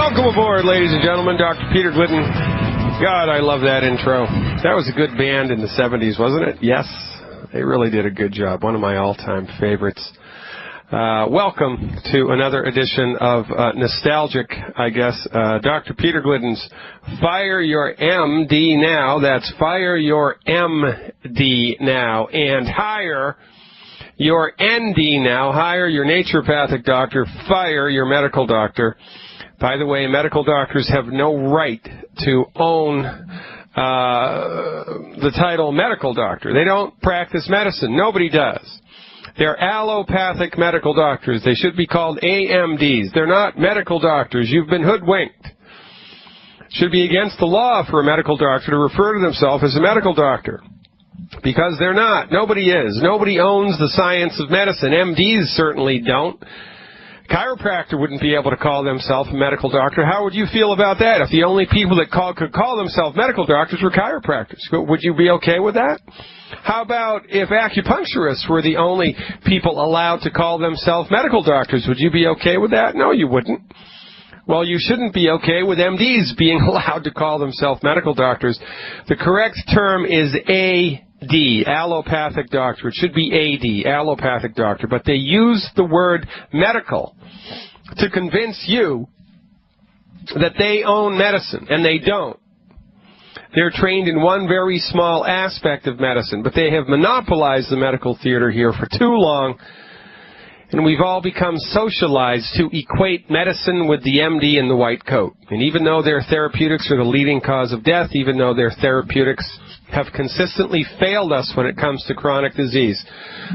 Welcome aboard, ladies and gentlemen. Dr. Peter Glidden. God, I love that intro. That was a good band in the 70s, wasn't it? Yes, they really did a good job. One of my all-time favorites. Welcome to another edition of nostalgic, I guess, Dr. Peter Glidden's Fire Your MD Now. That's Fire Your MD Now. And hire your ND now. Hire your naturopathic doctor. Fire your medical doctor. By the way, medical doctors have no right to own the title medical doctor. They don't practice medicine. Nobody does. They're allopathic medical doctors. They should be called AMDs. They're not medical doctors. You've been hoodwinked. Should be against the law for a medical doctor to refer to themselves as a medical doctor. Because they're not. Nobody is. Nobody owns the science of medicine. MDs certainly don't. Chiropractor wouldn't be able to call themselves a medical doctor. How would you feel about that if the only people that could call themselves medical doctors were chiropractors? Would you be okay with that? How about if acupuncturists were the only people allowed to call themselves medical doctors? Would you be okay with that? No, you wouldn't. Well, you shouldn't be okay with MDs being allowed to call themselves medical doctors. The correct term is AD, allopathic doctor. It should be AD, allopathic doctor. But they use the word medical to convince you that they own medicine, and they don't. They're trained in one very small aspect of medicine, but they have monopolized the medical theater here for too long, and we've all become socialized to equate medicine with the MD in the white coat. And even though their therapeutics are the leading cause of death, even though their therapeutics have consistently failed us when it comes to chronic disease,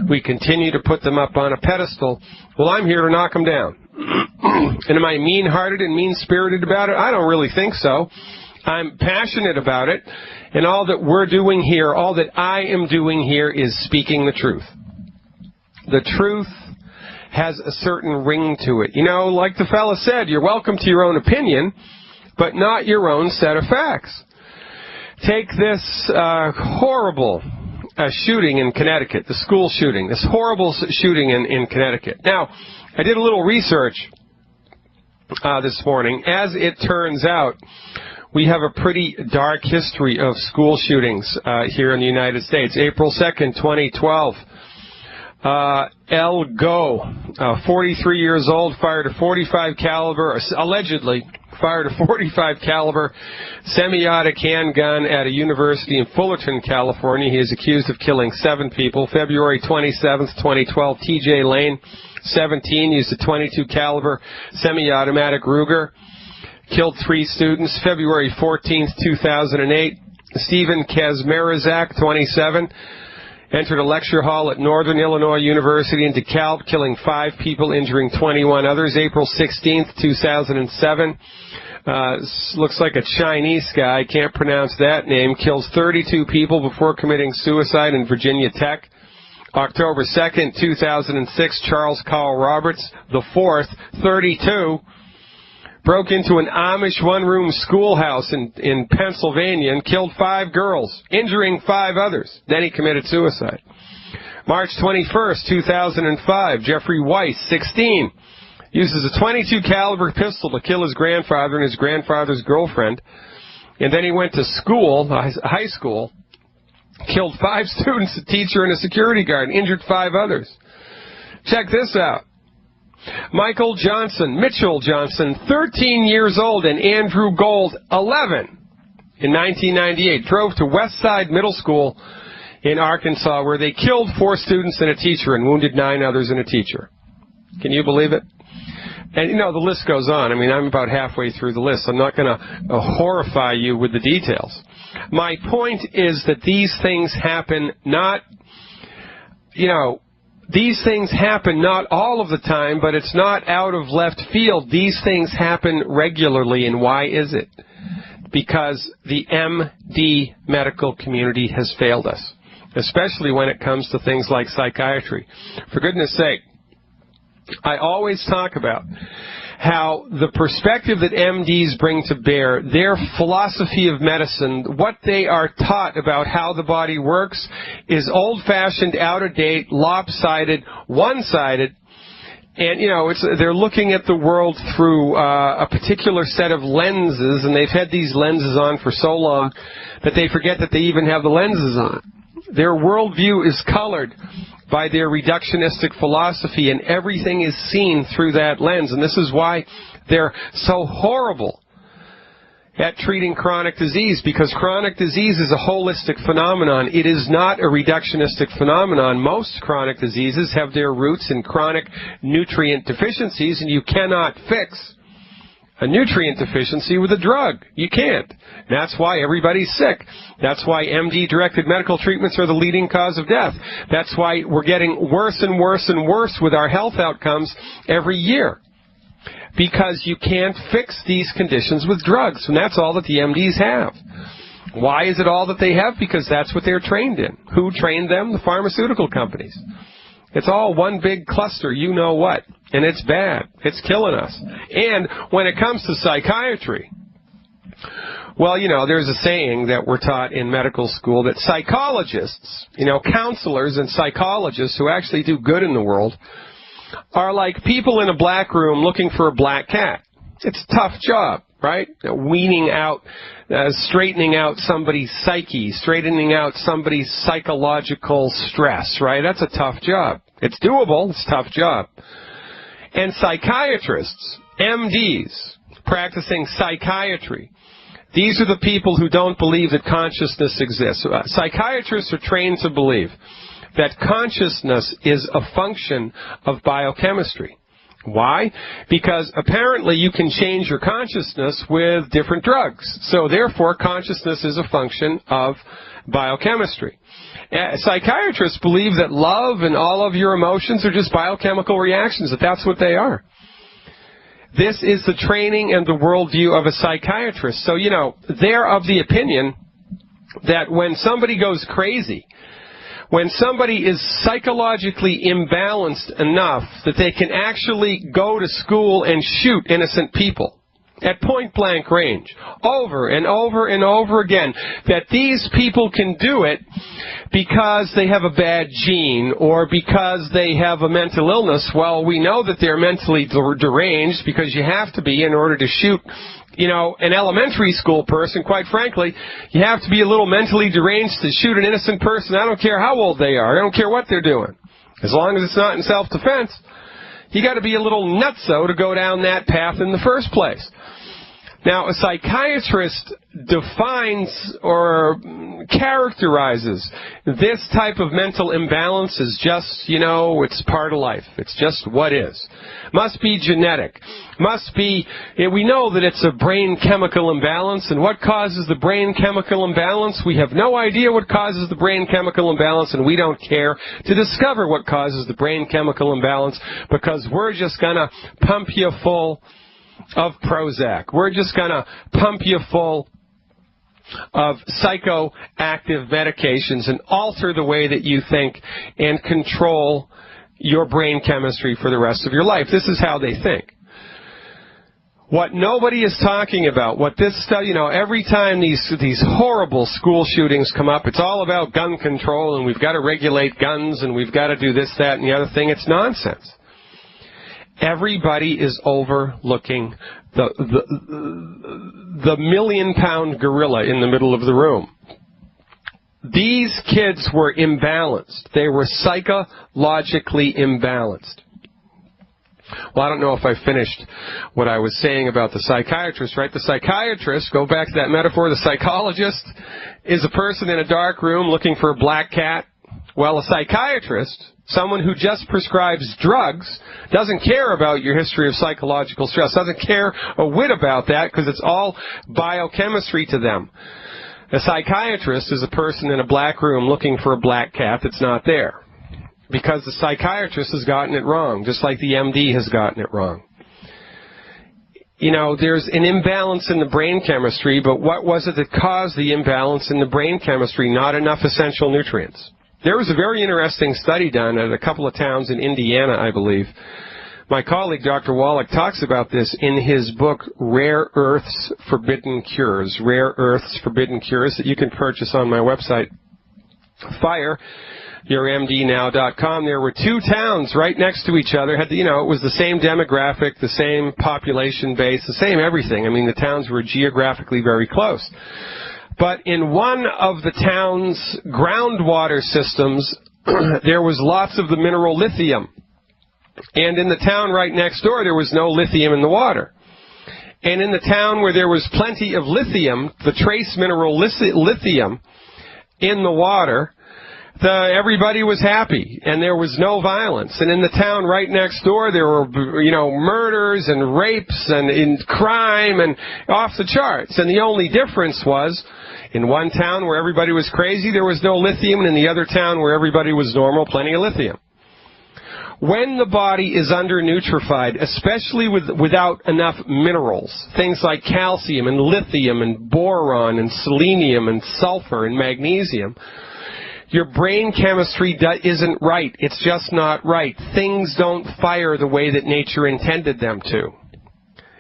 we continue to put them up on a pedestal. Well, I'm here to knock them down. And am I mean-hearted and mean-spirited about it? I don't really think so. I'm passionate about it, and all that we're doing here, all that I am doing here is speaking the truth. The truth has a certain ring to it. You know, like the fella said, you're welcome to your own opinion, but not your own set of facts. Take this horrible shooting in Connecticut, the school shooting, this horrible shooting in Connecticut. Now, I did a little research this morning. As it turns out, we have a pretty dark history of school shootings here in the United States. April 2nd, 2012, El Go, 43 years old, fired a .45 caliber, allegedly fired a .45 caliber semi-auto handgun at a university in Fullerton, California. He is accused of killing 7 people. February 27th, 2012, T.J. Lane, 17, used a .22 caliber semi-automatic Ruger. Killed 3 students. February 14th, 2008, Stephen Kazmierzak, 27, entered a lecture hall at Northern Illinois University in DeKalb, killing 5 people, injuring 21 others. April 16th, 2007, looks like a Chinese guy, can't pronounce that name, kills 32 people before committing suicide in Virginia Tech. October 2nd, 2006, Charles Carl Roberts, the 4th, 32, broke into an Amish one-room schoolhouse in Pennsylvania and killed 5 girls, injuring 5 others. Then he committed suicide. March 21st, 2005, Jeffrey Weiss, 16, uses a .22 caliber pistol to kill his grandfather and his grandfather's girlfriend. And then he went to school, high school, killed 5 students, a teacher, and a security guard, injured 5 others. Check this out. Mitchell Johnson, 13 years old, and Andrew Gold, 11, in 1998, drove to Westside Middle School in Arkansas, where they killed 4 students and a teacher and wounded 9 others and a teacher. Can you believe it? And, you know, the list goes on. I mean, I'm about halfway through the list. I'm not going to horrify you with the details. My point is that these things happen not, these things happen not all of the time, but it's not out of left field. These things happen regularly, and why is it? Because the MD medical community has failed us, especially when it comes to things like psychiatry. For goodness sake, I always talk about how the perspective that MDs bring to bear, their philosophy of medicine, what they are taught about how the body works, is old-fashioned, out-of-date, lopsided, one-sided, And, they're looking at the world through a particular set of lenses, and they've had these lenses on for so long that they forget that they even have the lenses on. Their worldview is colored by their reductionistic philosophy, and everything is seen through that lens. And this is why they're so horrible at treating chronic disease, because chronic disease is a holistic phenomenon. It is not a reductionistic phenomenon. Most chronic diseases have their roots in chronic nutrient deficiencies, and you cannot fix a nutrient deficiency with a drug. You can't. That's why everybody's sick. That's why MD-directed medical treatments are the leading cause of death. That's why we're getting worse and worse and worse with our health outcomes every year. Because you can't fix these conditions with drugs, and that's all that the MDs have. Why is it all that they have? Because that's what they're trained in. Who trained them? The pharmaceutical companies. It's all one big cluster, you know what, and it's bad. It's killing us. And when it comes to psychiatry, well, there's a saying that we're taught in medical school that psychologists, counselors and psychologists who actually do good in the world, are like people in a black room looking for a black cat. It's a tough job, right? Weaning out, straightening out somebody's psyche, straightening out somebody's psychological stress, right? That's a tough job. It's doable. It's a tough job. And psychiatrists, MDs, practicing psychiatry, these are the people who don't believe that consciousness exists. Psychiatrists are trained to believe that consciousness is a function of biochemistry. Why? Because apparently you can change your consciousness with different drugs. So therefore, consciousness is a function of biochemistry. Psychiatrists believe that love and all of your emotions are just biochemical reactions, that that's what they are. This is the training and the worldview of a psychiatrist. So, they're of the opinion that when somebody goes crazy, when somebody is psychologically imbalanced enough that they can actually go to school and shoot innocent people at point-blank range, over and over and over again, that these people can do it because they have a bad gene or because they have a mental illness. Well, we know that they're mentally deranged because you have to be in order to shoot an elementary school person. Quite frankly, you have to be a little mentally deranged to shoot an innocent person. I don't care how old they are. I don't care what they're doing. As long as it's not in self-defense, you got to be a little nutso to go down that path in the first place. Now, a psychiatrist defines or characterizes this type of mental imbalance as just, it's part of life. It's just what is. Must be genetic. Must be, we know that it's a brain chemical imbalance, and what causes the brain chemical imbalance? We have no idea what causes the brain chemical imbalance, and we don't care to discover what causes the brain chemical imbalance, because we're just going to pump you full of Prozac. We're just going to pump you full of psychoactive medications and alter the way that you think and control your brain chemistry for the rest of your life. This is how they think. What nobody is talking about, what this study, every time these horrible school shootings come up, it's all about gun control and we've got to regulate guns and we've got to do this, that, and the other thing. It's nonsense. Everybody is overlooking the million-pound gorilla in the middle of the room. These kids were imbalanced. They were psychologically imbalanced. Well, I don't know if I finished what I was saying about the psychiatrist, right? The psychiatrist, go back to that metaphor, the psychologist is a person in a dark room looking for a black cat. Well, a psychiatrist, someone who just prescribes drugs, doesn't care about your history of psychological stress, doesn't care a whit about that because it's all biochemistry to them. A psychiatrist is a person in a black room looking for a black cat that's not there because the psychiatrist has gotten it wrong, just like the MD has gotten it wrong. There's an imbalance in the brain chemistry, but what was it that caused the imbalance in the brain chemistry? Not enough essential nutrients. There was a very interesting study done at a couple of towns in Indiana, I believe. My colleague, Dr. Wallach, talks about this in his book, Rare Earths, Forbidden Cures. Rare Earths, Forbidden Cures, that you can purchase on my website. Fire yourmdnow.com. There were two towns right next to each other. Had, it was the same demographic, the same population base, the same everything. I mean, the towns were geographically very close. But in one of the town's groundwater systems, there was lots of the mineral lithium. And in the town right next door, there was no lithium in the water. And in the town where there was plenty of lithium, the trace mineral lithium in the water, everybody was happy, and there was no violence. And in the town right next door, there were, murders and rapes and crime and off the charts. And the only difference was, in one town where everybody was crazy, there was no lithium, and in the other town where everybody was normal, plenty of lithium. When the body is undernutrified, especially without enough minerals, things like calcium and lithium and boron and selenium and sulfur and magnesium, your brain chemistry isn't right. It's just not right. Things don't fire the way that nature intended them to.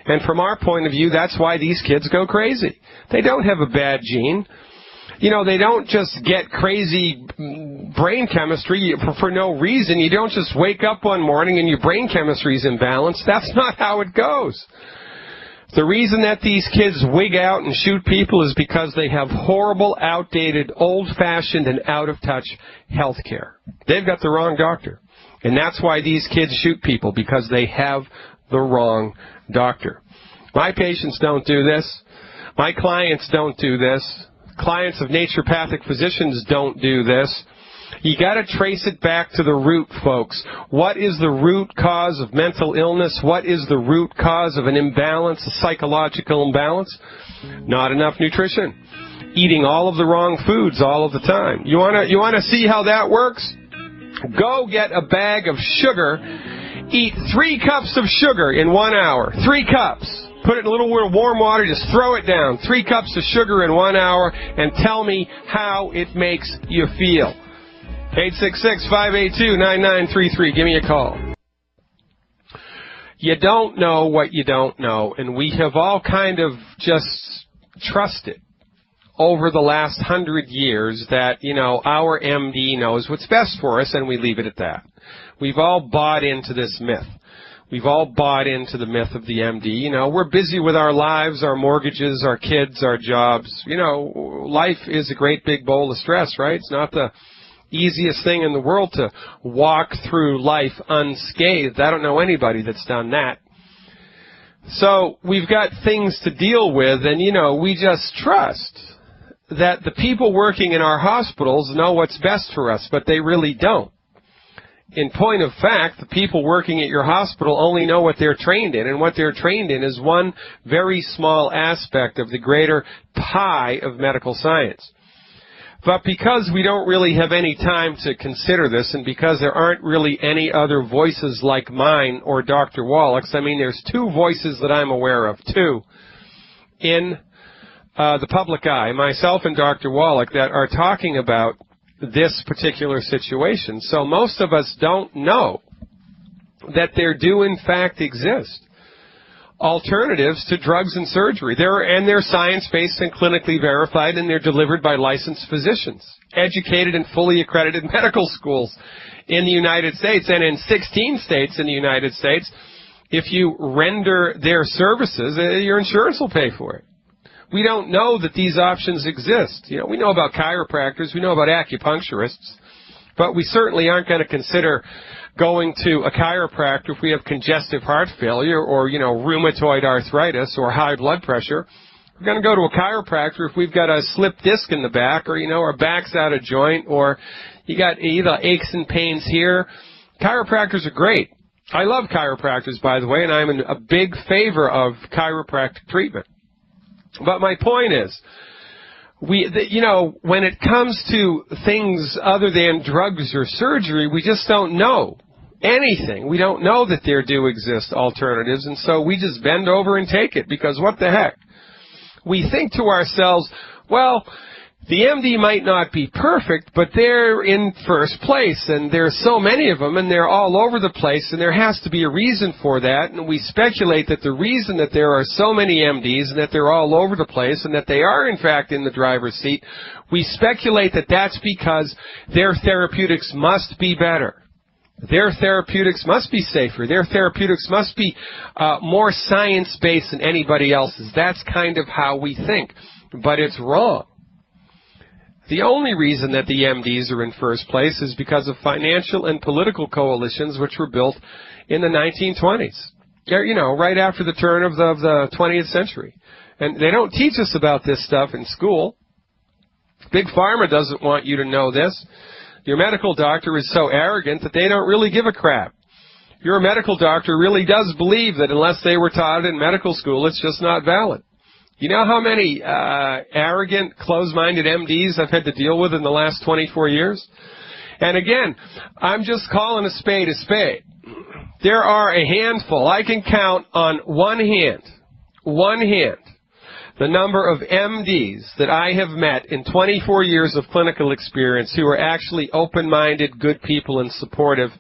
And from our point of view, that's why these kids go crazy. They don't have a bad gene. They don't just get crazy brain chemistry for no reason. You don't just wake up one morning and your brain chemistry is imbalanced. That's not how it goes. The reason that these kids wig out and shoot people is because they have horrible, outdated, old-fashioned, and out-of-touch health care. They've got the wrong doctor. And that's why these kids shoot people, because they have the wrong doctor. My patients don't do this. My clients don't do this. Clients of naturopathic physicians don't do this. You got to trace it back to the root, folks. What is the root cause of mental illness? What is the root cause of an imbalance, a psychological imbalance? Not enough nutrition. Eating all of the wrong foods all of the time. You want to see how that works? Go get a bag of sugar. Eat 3 cups of sugar in 1 hour. 3 cups. Put it in a little warm water, just throw it down. 3 cups of sugar in 1 hour, and tell me how it makes you feel. 866-582-9933. Give me a call. You don't know what you don't know, and we have all kind of just trusted over the last 100 years that, our MD knows what's best for us, and we leave it at that. We've all bought into this myth. We've all bought into the myth of the MD. We're busy with our lives, our mortgages, our kids, our jobs. Life is a great big bowl of stress, right? It's not the easiest thing in the world to walk through life unscathed. I don't know anybody that's done that. So we've got things to deal with, and, we just trust that the people working in our hospitals know what's best for us, but they really don't. In point of fact, the people working at your hospital only know what they're trained in, and what they're trained in is one very small aspect of the greater pie of medical science. But because we don't really have any time to consider this, and because there aren't really any other voices like mine or Dr. Wallach's, there's 2 voices that I'm aware of, 2, in the public eye, myself and Dr. Wallach, that are talking about this particular situation. So most of us don't know that there do in fact exist alternatives to drugs and surgery. They're science-based and clinically verified, and they're delivered by licensed physicians, educated in fully accredited medical schools in the United States, and in 16 states in the United States. If you render their services, your insurance will pay for it. We don't know that these options exist. We know about chiropractors, we know about acupuncturists, but we certainly aren't going to consider going to a chiropractor if we have congestive heart failure or, rheumatoid arthritis or high blood pressure. We're going to go to a chiropractor if we've got a slipped disc in the back, or, our back's out of joint, or you got either aches and pains here. Chiropractors are great. I love chiropractors, by the way, and I'm in a big favor of chiropractic treatment. But my point is, when it comes to things other than drugs or surgery, we just don't know anything. We don't know that there do exist alternatives, and so we just bend over and take it, because what the heck? We think to ourselves, well, The MD might not be perfect, but they're in first place, and there's so many of them, and they're all over the place, and there has to be a reason for that, and we speculate that the reason that there are so many MDs and that they're all over the place and that they are, in fact, in the driver's seat, we speculate that that's because their therapeutics must be better. Their therapeutics must be safer. Their therapeutics must be more science-based than anybody else's. That's kind of how we think, but it's wrong. The only reason that the MDs are in first place is because of financial and political coalitions which were built in the 1920s, you know, right after the turn of the 20th century. And they don't teach us about this stuff in school. Big Pharma doesn't want you to know this. Your medical doctor is so arrogant that they don't really give a crap. Your medical doctor really does believe that unless they were taught it in medical school, it's just not valid. You know how many arrogant, closed-minded MDs I've had to deal with in the last 24 years? And again, I'm just calling a spade a spade. There are a handful. I can count on one hand, the number of MDs that I have met in 24 years of clinical experience who are actually open-minded, good people and supportive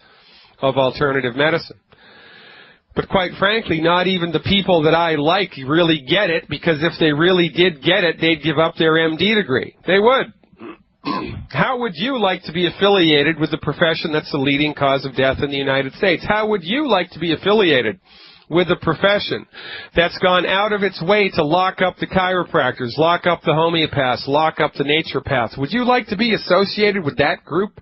of alternative medicine. But quite frankly, not even the people that I like really get it, because if they really did get it, they'd give up their MD degree. They would. How would you like to be affiliated with the profession that's the leading cause of death in the United States? How would you like to be affiliated with a profession that's gone out of its way to lock up the chiropractors, lock up the homeopaths, lock up the naturopaths? Would you like to be associated with that group?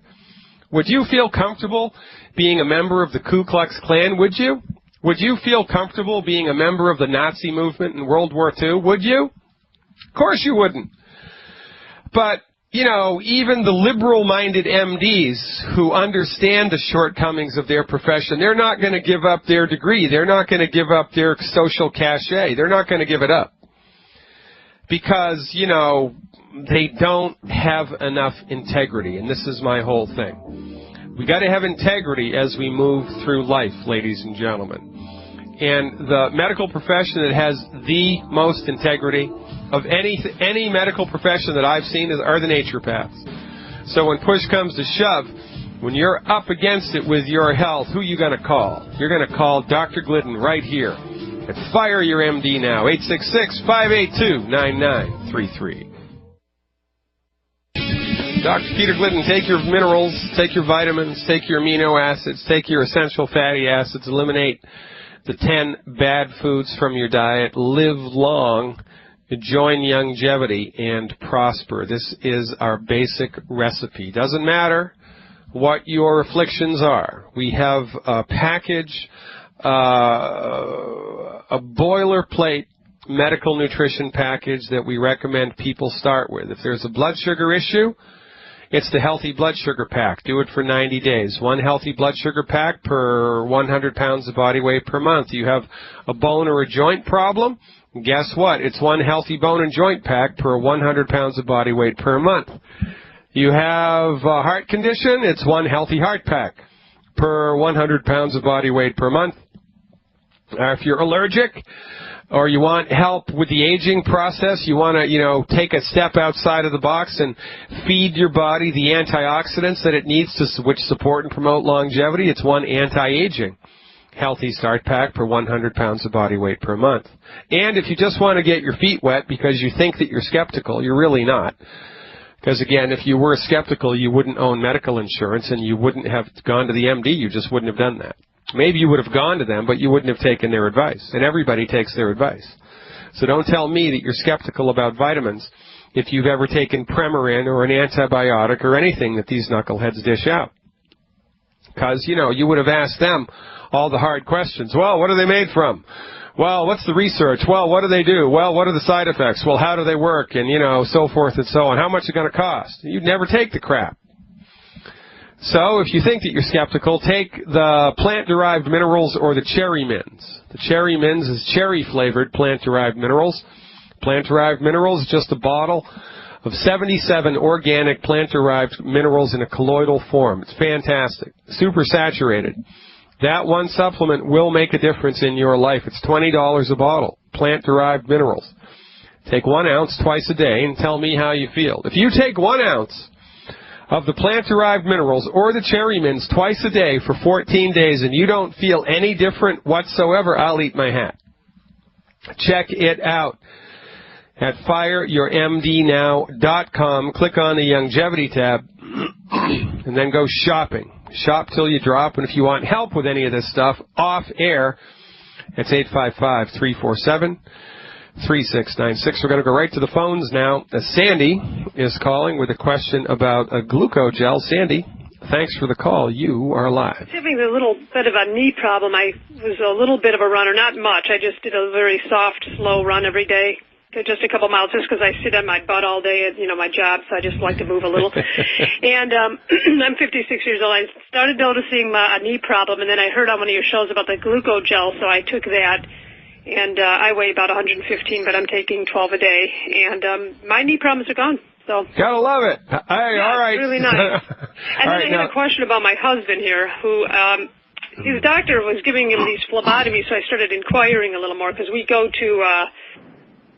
Would you feel comfortable being a member of the Ku Klux Klan? Would you? Would you feel comfortable being a member of the Nazi movement in World War II? Would you? Of course you wouldn't. But, you know, even the liberal-minded MDs who understand the shortcomings of their profession, they're not going to give up their degree. They're not going to give up their social cachet. They're not going to give it up. Because, you know, they don't have enough integrity. And this is my whole thing. We got to have integrity as we move through life, ladies and gentlemen. And the medical profession that has the most integrity of any medical profession that I've seen are the naturopaths. So when push comes to shove, when you're up against it with your health, who are you going to call? You're going to call Dr. Glidden right here. And fire your MD now, 866-582-9933. Dr. Peter Glidden, take your minerals, take your vitamins, take your amino acids, take your essential fatty acids, eliminate the 10 bad foods from your diet, live long, enjoy longevity, and prosper. This is our basic recipe. Doesn't matter what your afflictions are. We have a package, a boilerplate medical nutrition package that we recommend people start with. If there's a blood sugar issue, it's the Healthy Blood Sugar Pack. Do it for 90 days. One healthy blood sugar pack per 100 pounds of body weight per month. You have a bone or a joint problem? Guess what? It's one healthy bone and joint pack per 100 pounds of body weight per month. You have a heart condition? It's one healthy heart pack per 100 pounds of body weight per month. If you're allergic, or you want help with the aging process, you want to, take a step outside of the box and feed your body the antioxidants that it needs which support and promote longevity, it's one anti-aging healthy start pack per 100 pounds of body weight per month. And if you just want to get your feet wet because you think that you're skeptical, you're really not. Because again, if you were skeptical, you wouldn't own medical insurance and you wouldn't have gone to the MD, you just wouldn't have done that. Maybe you would have gone to them, but you wouldn't have taken their advice. And everybody takes their advice. So don't tell me that you're skeptical about vitamins if you've ever taken Premarin or an antibiotic or anything that these knuckleheads dish out. Because, you would have asked them all the hard questions. Well, what are they made from? Well, what's the research? Well, what do they do? Well, what are the side effects? Well, how do they work? And, so forth and so on. How much is it going to cost? You'd never take the crap. So, if you think that you're skeptical, take the plant-derived minerals or the cherry mints. The cherry mints is cherry-flavored plant-derived minerals. Plant-derived minerals is just a bottle of 77 organic plant-derived minerals in a colloidal form. It's fantastic. Super saturated. That one supplement will make a difference in your life. It's $20 a bottle. Plant-derived minerals. Take 1 ounce twice a day and tell me how you feel. If you take 1 ounce of the plant-derived minerals or the cherry mints twice a day for 14 days and you don't feel any different whatsoever, I'll eat my hat. Check it out at fireyourmdnow.com. Click on the longevity tab and then go shopping. Shop till you drop. And if you want help with any of this stuff off air, it's 855-347-3696. We're going to go right to the phones now. Sandy is calling with a question about a glucogel. Sandy, thanks for the call. You are live. I was having a little bit of a knee problem. I was a little bit of a runner, not much. I just did a very soft, slow run every day. Just a couple miles, just because I sit on my butt all day at, my job, so I just like to move a little. And I'm 56 years old. I started noticing a knee problem, and then I heard on one of your shows about the glucogel, so I took that. And I weigh about 115, but I'm taking 12 a day. And my knee problems are gone. So gotta love it. All right. It's really nice. And then I had a question about my husband here, who his doctor was giving him these phlebotomies, so I started inquiring a little more, because we go to...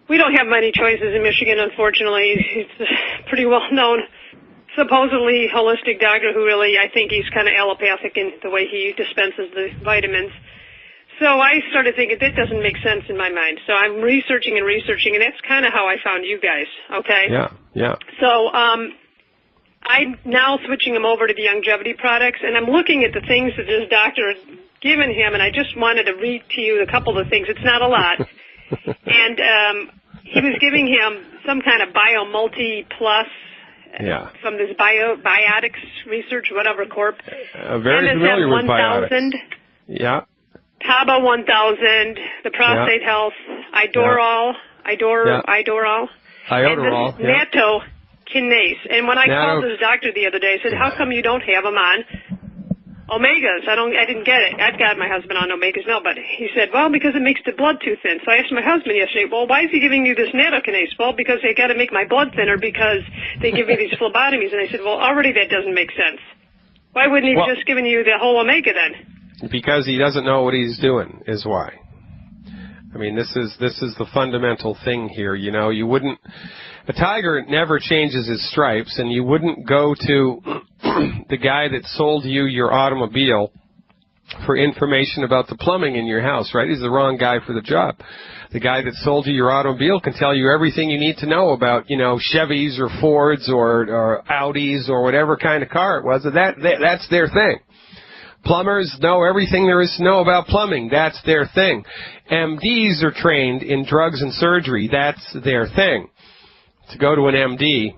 we don't have many choices in Michigan, unfortunately. He's a pretty well-known, supposedly holistic doctor who really, I think he's kind of allopathic in the way he dispenses the vitamins. So I started thinking, that doesn't make sense in my mind. So I'm researching, and that's kind of how I found you guys, okay? Yeah. So I'm now switching him over to the longevity products, and I'm looking at the things that this doctor has given him, and I just wanted to read to you a couple of things. It's not a lot. And he was giving him some kind of BioMulti Plus from this Biotics Research, whatever corp. Very familiar with Biotics. Yeah. Taba 1000, the Prostate Health, Idorol, and this Natto Kinase. And when I called this doctor the other day, I said, how come you don't have them on Omegas? I didn't get it. I've got my husband on Omegas now, but he said, well, because it makes the blood too thin. So I asked my husband yesterday, well, why is he giving you this nattokinase? Well, because they got to make my blood thinner because they give me these phlebotomies. And I said, well, already that doesn't make sense. Why wouldn't he have just given you the whole Omega then? Because he doesn't know what he's doing is why. I mean, this is the fundamental thing here. You wouldn't... A tiger never changes his stripes, and you wouldn't go to the guy that sold you your automobile for information about the plumbing in your house, right? He's the wrong guy for the job. The guy that sold you your automobile can tell you everything you need to know about, Chevys or Fords or Audis or whatever kind of car it was. That's their thing. Plumbers know everything there is to know about plumbing. That's their thing. MDs are trained in drugs and surgery. That's their thing. To go to an MD,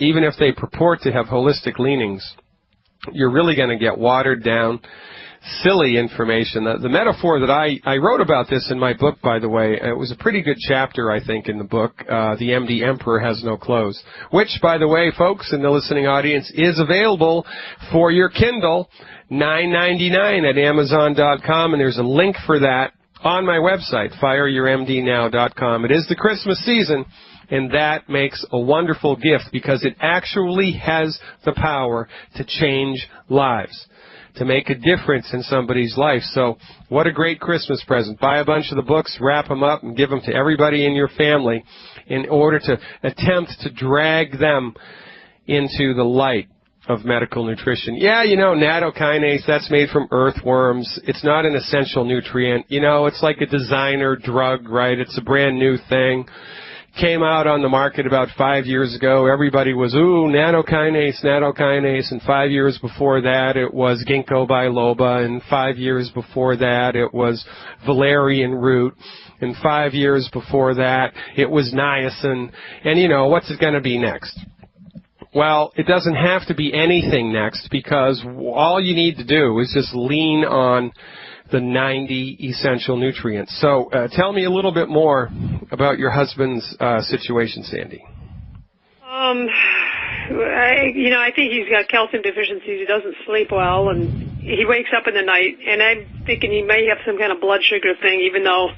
even if they purport to have holistic leanings, you're really going to get watered down, silly information. The metaphor that I wrote about this in my book, by the way, it was a pretty good chapter, I think, in the book, The MD Emperor Has No Clothes, which, by the way, folks in the listening audience, is available for your Kindle, $9.99 at Amazon.com, and there's a link for that on my website, fireyourmdnow.com. It is the Christmas season, and that makes a wonderful gift because it actually has the power to change lives, to make a difference in somebody's life. So what a great Christmas present. Buy a bunch of the books, wrap them up, and give them to everybody in your family in order to attempt to drag them into the light of medical nutrition. Yeah, nattokinase, that's made from earthworms. It's not an essential nutrient. It's like a designer drug, right? It's a brand new thing. Came out on the market about 5 years ago. Everybody was, nattokinase, and 5 years before that it was ginkgo biloba, and 5 years before that it was valerian root, and 5 years before that it was niacin, and what's it going to be next? Well, it doesn't have to be anything next because all you need to do is just lean on the 90 essential nutrients. So tell me a little bit more about your husband's situation, Sandy. I think he's got calcium deficiencies. He doesn't sleep well, and he wakes up in the night, and I'm thinking he may have some kind of blood sugar thing, even though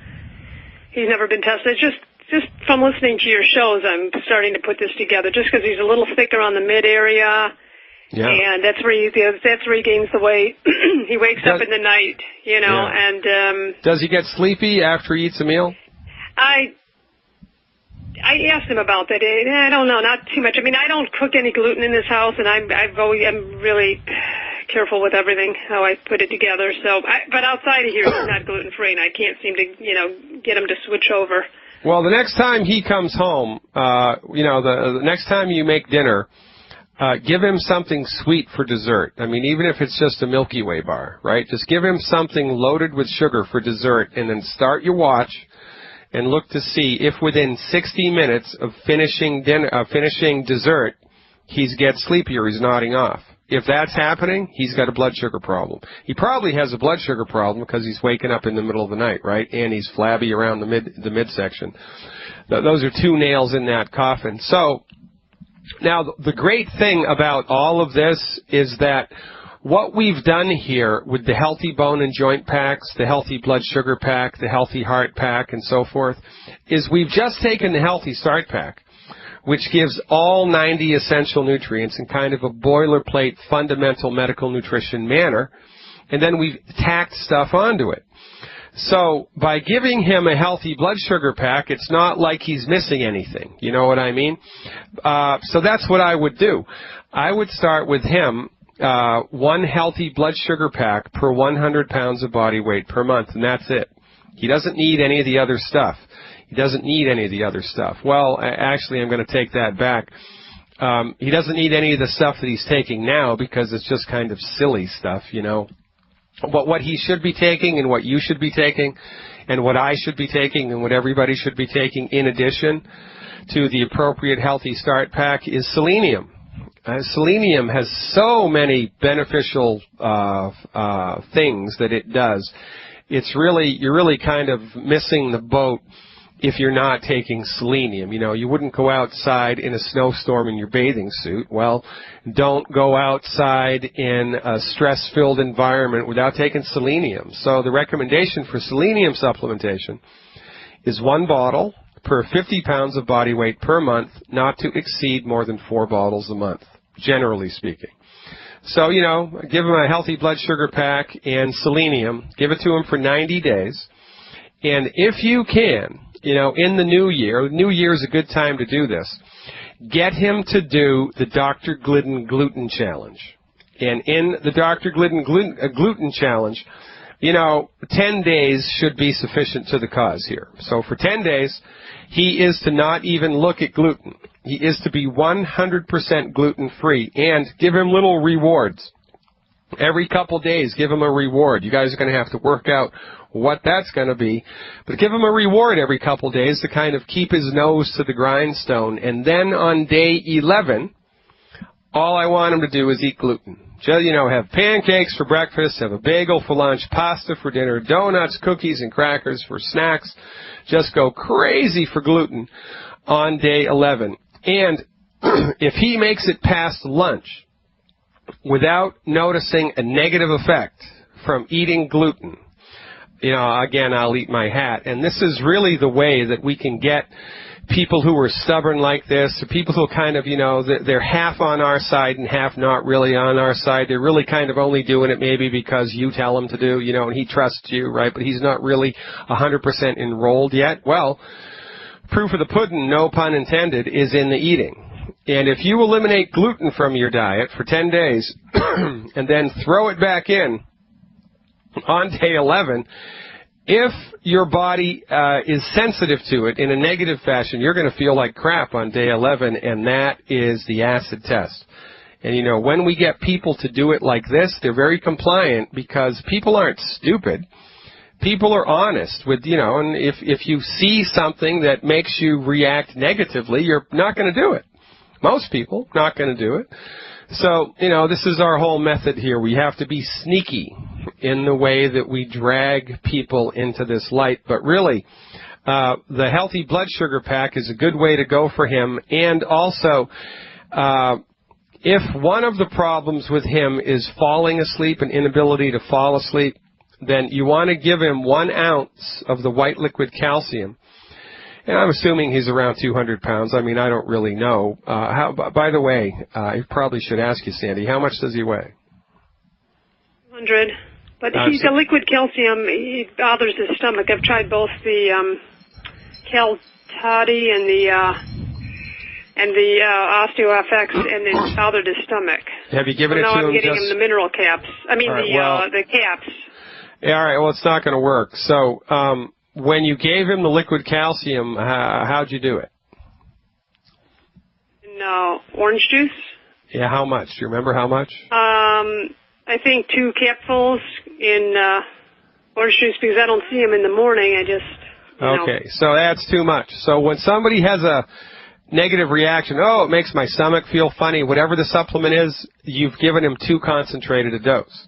he's never been tested. Just from listening to your shows, I'm starting to put this together, just because he's a little thicker on the mid area. Yeah. And that's where he gains the weight. He wakes up in the night, and... Does he get sleepy after he eats a meal? I asked him about that. I don't know, not too much. I mean, I don't cook any gluten in this house, and I'm really careful with everything, how I put it together. So, but outside of here, it's not gluten-free, and I can't seem to, get him to switch over. Well, the next time he comes home, the next time you make dinner, give him something sweet for dessert. I mean, even if it's just a Milky Way bar, right? Just give him something loaded with sugar for dessert, and then start your watch and look to see if within 60 minutes of finishing dessert, he gets sleepy or he's nodding off. If that's happening, he's got a blood sugar problem. He probably has a blood sugar problem because he's waking up in the middle of the night, right? And he's flabby around the midsection. Those are two nails in that coffin. So, now, the great thing about all of this is that what we've done here with the Healthy Bone and Joint Packs, the Healthy Blood Sugar Pack, the Healthy Heart Pack, and so forth, is we've just taken the Healthy Start Pack, which gives all 90 essential nutrients in kind of a boilerplate fundamental medical nutrition manner, and then we've tacked stuff onto it. So by giving him a Healthy Blood Sugar Pack, it's not like he's missing anything. You know what I mean? So that's what I would do. I would start with him, one Healthy Blood Sugar Pack per 100 pounds of body weight per month, and that's it. He doesn't need any of the other stuff. He doesn't need any of the other stuff. Well, actually, I'm going to take that back. He doesn't need any of the stuff that he's taking now because it's just kind of silly stuff, What he should be taking and what you should be taking and what I should be taking and what everybody should be taking in addition to the appropriate Healthy Start Pack is selenium. Selenium has so many beneficial things that it does. You're really kind of missing the boat if you're not taking selenium. You wouldn't go outside in a snowstorm in your bathing suit. Well, don't go outside in a stress-filled environment without taking selenium. So the recommendation for selenium supplementation is 1 bottle per 50 pounds of body weight per month, not to exceed more than 4 bottles a month, generally speaking. So, give him a Healthy Blood Sugar Pack and selenium. Give it to him for 90 days. And if you can, in the new year is a good time to do this, get him to do the Dr. Glidden Gluten Challenge. And in the Dr. Glidden Gluten Challenge, 10 days should be sufficient to the cause here. So for 10 days, he is to not even look at gluten. He is to be 100% gluten-free, and give him little rewards. Every couple days, give him a reward. You guys are going to have to work out what that's going to be, but give him a reward every couple days to kind of keep his nose to the grindstone. And then on day 11, all I want him to do is eat gluten. Just, have pancakes for breakfast, have a bagel for lunch, pasta for dinner, donuts, cookies, and crackers for snacks. Just go crazy for gluten on day 11. And if he makes it past lunch without noticing a negative effect from eating gluten, again, I'll eat my hat. And this is really the way that we can get people who are stubborn like this, or people who kind of, they're half on our side and half not really on our side. They're really kind of only doing it maybe because you tell them to do, and he trusts you, right? But he's not really 100% enrolled yet. Well, proof of the pudding, no pun intended, is in the eating. And if you eliminate gluten from your diet for 10 days and then throw it back in on day 11, if your body is sensitive to it in a negative fashion, you're going to feel like crap on day 11, and that is the acid test. And, when we get people to do it like this, they're very compliant because people aren't stupid. People are honest with, and if you see something that makes you react negatively, you're not going to do it. Most people not going to do it. So, this is our whole method here. We have to be sneaky in the way that we drag people into this light. But really, the Healthy Blood Sugar Pack is a good way to go for him. And also, if one of the problems with him is falling asleep and inability to fall asleep, then you want to give him 1 ounce of the white liquid calcium. And I'm assuming he's around 200 pounds. I mean, I don't really know. By the way, I probably should ask you, Sandy, how much does he weigh? 100. But he's a liquid calcium. It bothers his stomach. I've tried both the toddy and the OsteoFX, and then bothered his stomach. Have you given it to him? Now I'm getting him the mineral caps. I mean, the caps. Yeah, all right, well, it's not going to work. So when you gave him the liquid calcium, how'd you do it? No, orange juice. Yeah, how much? Do you remember how much? I think 2 capfuls in orange juice, because I don't see him in the morning. I just, Okay, so that's too much. So when somebody has a negative reaction, it makes my stomach feel funny, whatever the supplement is, you've given him too concentrated a dose.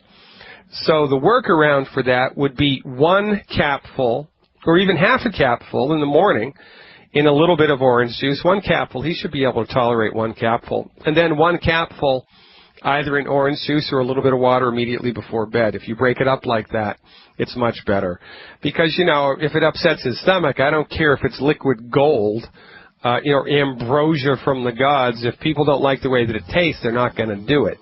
So the workaround for that would be 1 capful, or even half a capful in the morning, in a little bit of orange juice. 1 capful, he should be able to tolerate 1 capful. And then 1 capful either in orange juice or a little bit of water immediately before bed. If you break it up like that, it's much better. Because, if it upsets his stomach, I don't care if it's liquid gold, ambrosia from the gods. If people don't like the way that it tastes, they're not going to do it.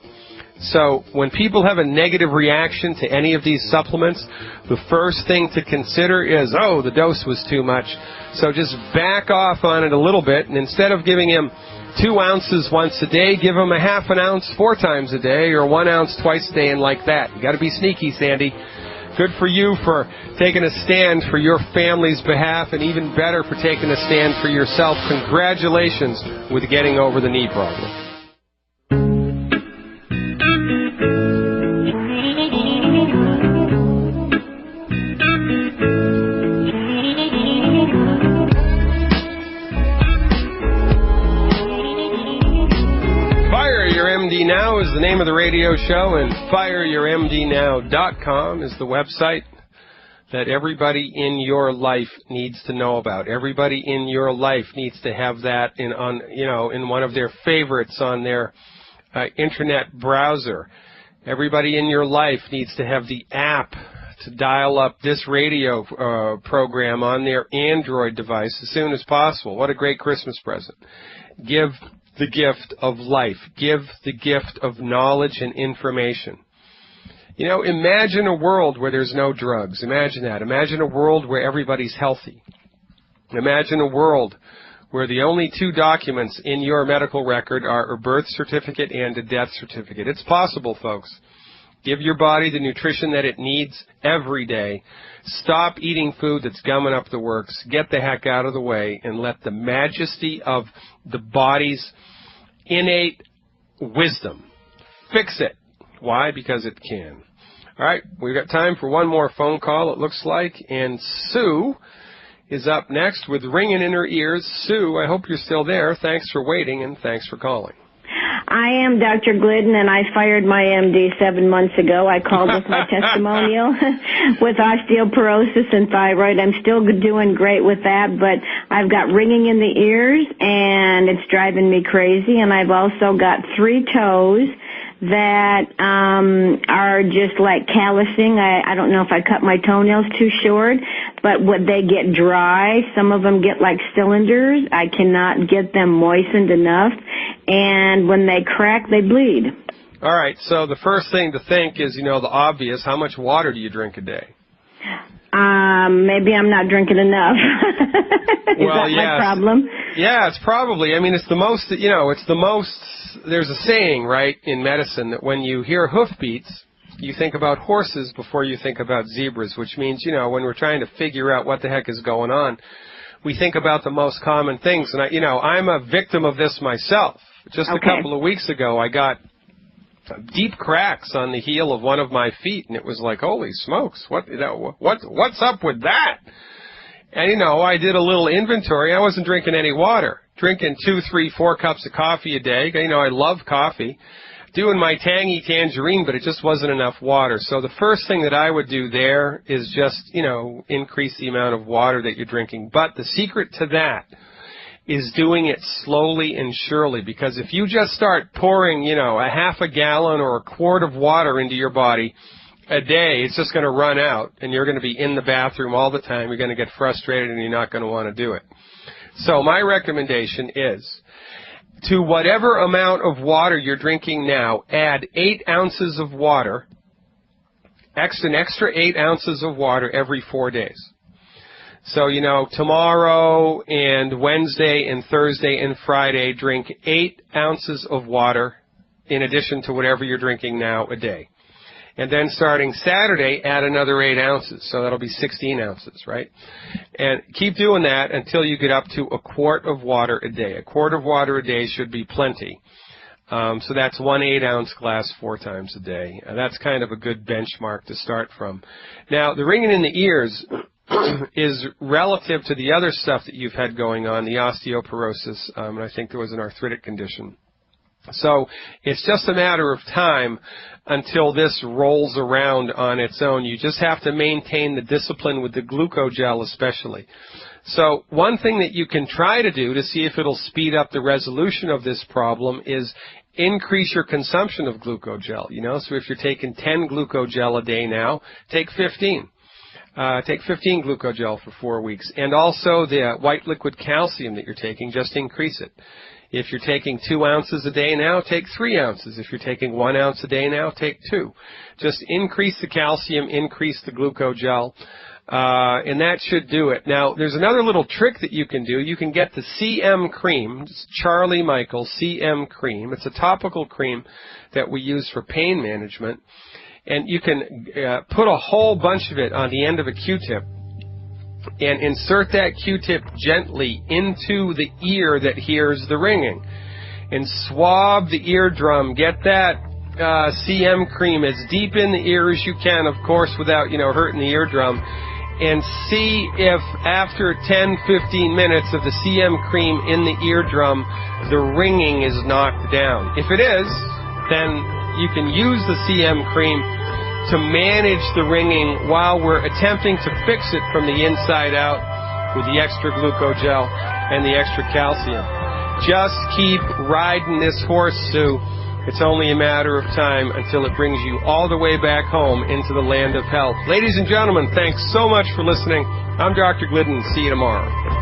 So when people have a negative reaction to any of these supplements, the first thing to consider is, the dose was too much. So just back off on it a little bit, and instead of giving him 2 ounces once a day, give him a half an ounce 4 times a day, or 1 ounce twice a day, and like that. You got to be sneaky, Sandy. Good for you for taking a stand for your family's behalf, and even better for taking a stand for yourself. Congratulations with getting over the knee problem. Now is the name of the radio show, and FireYourMDNow.com is the website that everybody in your life needs to know about. Everybody in your life needs to have that in one of their favorites on their internet browser. Everybody in your life needs to have the app to dial up this radio program on their Android device as soon as possible. What a great Christmas present. Give the gift of life. Give the gift of knowledge and information. Imagine a world where there's no drugs. Imagine that. Imagine a world where everybody's healthy. Imagine a world where the only 2 documents in your medical record are a birth certificate and a death certificate. It's possible, folks. Give your body the nutrition that it needs every day. Stop eating food that's gumming up the works. Get the heck out of the way and let the majesty of the body's innate wisdom fix it. Why? Because it can. All right, we've got time for one more phone call, it looks like, and Sue is up next with ringing in her ears. Sue, I hope you're still there. Thanks for waiting, and thanks for calling. I am Dr. Glidden, and I fired my MD 7 months ago. I called with my testimonial with osteoporosis and thyroid. I'm still doing great with that, but I've got ringing in the ears, and it's driving me crazy. And I've also got 3 toes that are just like callousing. I don't know if I cut my toenails too short, but when they get dry, some of them get like cylinders. I cannot get them moistened enough, and when they crack, they bleed. All right, so the first thing to think is, the obvious, how much water do you drink a day? Maybe I'm not drinking enough. Is that my problem? Yeah, it's probably. It's the most, there's a saying, right, in medicine that when you hear hoofbeats, you think about horses before you think about zebras, which means, when we're trying to figure out what the heck is going on, we think about the most common things. And, I'm a victim of this myself. Just a couple of weeks ago, I got deep cracks on the heel of one of my feet, and it was like, holy smokes, what's up with that? And, I did a little inventory. I wasn't drinking any water. Drinking 2, 3, 4 cups of coffee a day. I love coffee. Doing my tangy tangerine, but it just wasn't enough water. So the first thing that I would do there is just, increase the amount of water that you're drinking. But the secret to that is doing it slowly and surely, because if you just start pouring, a half a gallon or a quart of water into your body a day, it's just going to run out, and you're going to be in the bathroom all the time. You're going to get frustrated, and you're not going to want to do it. So my recommendation is, to whatever amount of water you're drinking now, add 8 ounces of water, an extra 8 ounces of water every 4 days. So, tomorrow and Wednesday and Thursday and Friday, drink 8 ounces of water in addition to whatever you're drinking now a day. And then starting Saturday, add another 8 ounces. So that'll be 16 ounces, right? And keep doing that until you get up to a quart of water a day. A quart of water a day should be plenty. So that's 1 8-ounce glass 4 times a day. That's kind of a good benchmark to start from. Now, the ringing in the ears is relative to the other stuff that you've had going on, the osteoporosis, and I think there was an arthritic condition. So it's just a matter of time until this rolls around on its own. You just have to maintain the discipline with the glucogel especially. So one thing that you can try to do to see if it'll speed up the resolution of this problem is increase your consumption of glucogel. So if you're taking 10 glucogel a day now, take 15. Take 15 glucogel for 4 weeks. And also the white liquid calcium that you're taking, just increase it. If you're taking 2 ounces a day now, take 3 ounces. If you're taking 1 ounce a day now, take 2. Just increase the calcium, increase the glucogel, and that should do it. Now, there's another little trick that you can do. You can get the CM cream, Charlie Michael CM cream. It's a topical cream that we use for pain management. And you can put a whole bunch of it on the end of a Q-tip and insert that Q-tip gently into the ear that hears the ringing. And swab the eardrum. Get that CM cream as deep in the ear as you can, of course, without, hurting the eardrum. And see if after 10-15 minutes of the CM cream in the eardrum, the ringing is knocked down. If it is, then you can use the CM cream to manage the ringing while we're attempting to fix it from the inside out with the extra glucogel and the extra calcium. Just keep riding this horse, Sue. It's only a matter of time until it brings you all the way back home into the land of health. Ladies and gentlemen, thanks so much for listening. I'm Dr. Glidden. See you tomorrow.